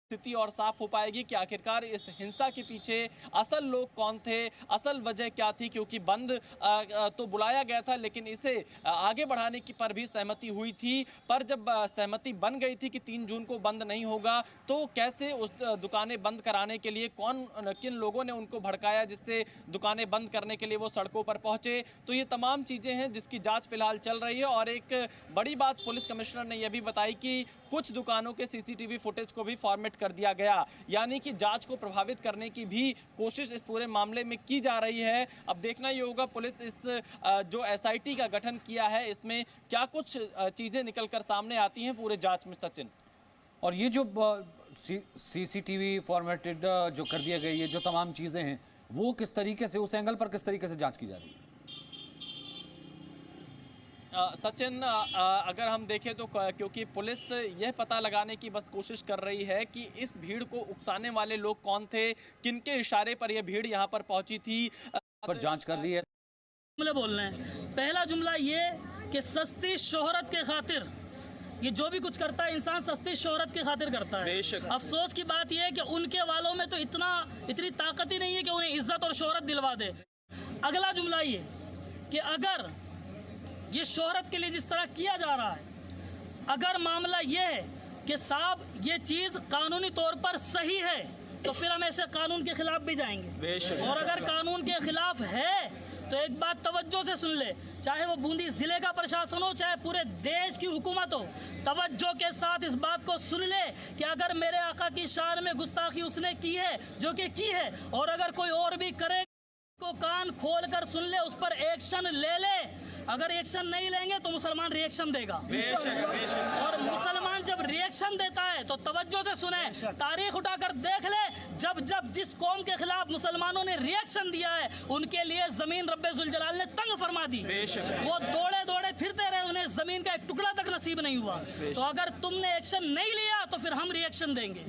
स्थिति और साफ हो पाएगी कि आखिरकार इस हिंसा के पीछे असल लोग कौन थे, असल वजह क्या थी। क्योंकि बंद तो बुलाया गया था, लेकिन इसे आगे बढ़ाने की पर भी सहमति हुई थी। पर जब सहमति बन गई थी कि 3 जून को बंद नहीं होगा, तो कैसे उस दुकानें बंद कराने के लिए किन लोगों ने उनको भड़काया जिससे दुकानें बंद करने के लिए वो सड़कों पर पहुंचे। तो ये तमाम चीज़ें हैं जिसकी जाँच फिलहाल चल रही है। और एक बड़ी बात पुलिस कमिश्नर ने यह भी बताई कि कुछ दुकानों के CCTV फुटेज को भी फॉर्मेट कर दिया गया, यानी कि जांच को प्रभावित करने की भी कोशिश इस पूरे मामले में की जा रही है। अब देखना ये होगा पुलिस इस जो SIT का गठन किया है इसमें क्या कुछ चीजें निकलकर सामने आती हैं पूरे जांच में। सचिन, और ये जो CCTV फॉर्मेटेड जो कर दिया गया, ये जो तमाम चीजें हैं वो किस तरीके से, उस एंगल पर किस तरीके से जांच की जा रही है? सचिन, अगर हम देखें तो क्योंकि पुलिस यह पता लगाने की बस कोशिश कर रही है कि इस भीड़ को उकसाने वाले लोग कौन थे, किनके इशारे पर यह भीड़ यहां पर पहुंची थी, पर जांच कर रही है। जुमले बोल रहे हैं। पहला जुमला ये कि सस्ती शोहरत के खातिर ये जो भी कुछ करता है इंसान सस्ती शोहरत के खातिर करता है। अफसोस की बात यह है कि उनके वालों में तो इतनी ताकत ही नहीं है कि उन्हें इज्जत और शोहरत दिलवा दे। अगला जुमला ये कि अगर ये शोहरत के लिए जिस तरह किया जा रहा है, अगर मामला ये है कि साहब ये चीज़ कानूनी तौर पर सही है, तो फिर हम ऐसे कानून के खिलाफ भी जाएंगे। और अगर कानून के खिलाफ है तो एक बात तवज्जो से सुन ले, चाहे वो बूंदी जिले का प्रशासन हो, चाहे पूरे देश की हुकूमत हो, तवज्जो के साथ इस बात को सुन ले कि अगर मेरे आका की शान में गुस्ताखी उसने की है, जो कि की है, और अगर कोई और भी करे को कान खोल कर सुन ले, उस पर एक्शन ले ले। अगर एक्शन नहीं लेंगे तो मुसलमान रिएक्शन देगा। और मुसलमान जब रिएक्शन देता है तो तवज्जो से सुने, तारीख उठाकर देख ले, जब जब जिस कौम के खिलाफ मुसलमानों ने रिएक्शन दिया है उनके लिए जमीन रब्बे जुल जलाल ने तंग फरमा दी। वो दौड़े दौड़े फिरते रहे, उन्हें जमीन का एक टुकड़ा तक नसीब नहीं हुआ। तो अगर तुमने एक्शन नहीं लिया तो फिर हम रिएक्शन देंगे।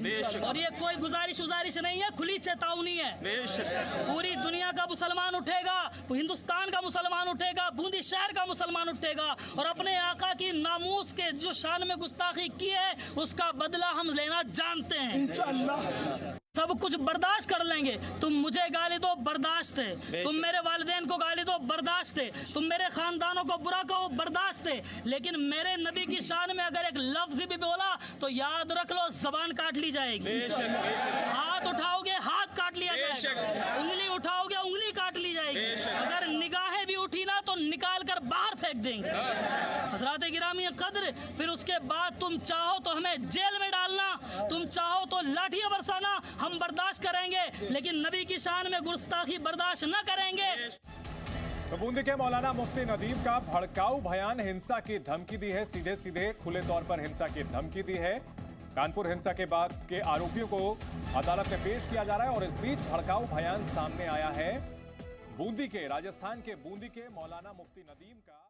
और ये कोई गुजारिश नहीं है, खुली चेतावनी है। पूरी दुनिया का मुसलमान उठेगा, हिंदुस्तान का मुसलमान उठेगा, बूंदी शहर का मुसलमान उठेगा और अपने आका की नामूस के जो शान में गुस्ताखी की है उसका बदला हम लेना जानते हैं। सब कुछ बर्दाश्त कर लेंगे। तुम मुझे गाली दो, बर्दाश्त है। तुम मेरे वालिदैन को गाली दो, बर्दाश्त है। तुम मेरे खानदानों को बुरा कहो, बर्दाश्त है। लेकिन मेरे नबी की शान में अगर एक लफ्ज भी बोला तो याद रख लो, जबान काट ली जाएगी। हाथ उठाओगे, हाथ काट लिया जाएगा। उंगली उठाओगे, उंगली काट ली जाएगी। अगर निगाहें भी उठी ना तो निकाल कर बाहर फेंक देंगे। हज़रात गिरामी कद्र, फिर उसके बाद तुम चाहो तो हमें जेल में डालना, तुम चाहो तो लाठियां बरसाना, हम बर्दाश्त करेंगे, लेकिन नबी की शान में गुस्ताखी बर्दाश्त न करेंगे। तो बूंदी के मौलाना मुफ्ती नदीम का भड़काऊ बयान, हिंसा की धमकी दी है, सीधे सीधे खुले तौर पर हिंसा की धमकी दी है। कानपुर हिंसा के बाद के आरोपियों को अदालत में पेश किया जा रहा है और इस बीच भड़काऊ बयान सामने आया है बूंदी के, राजस्थान के बूंदी के मौलाना मुफ्ती नदीम का।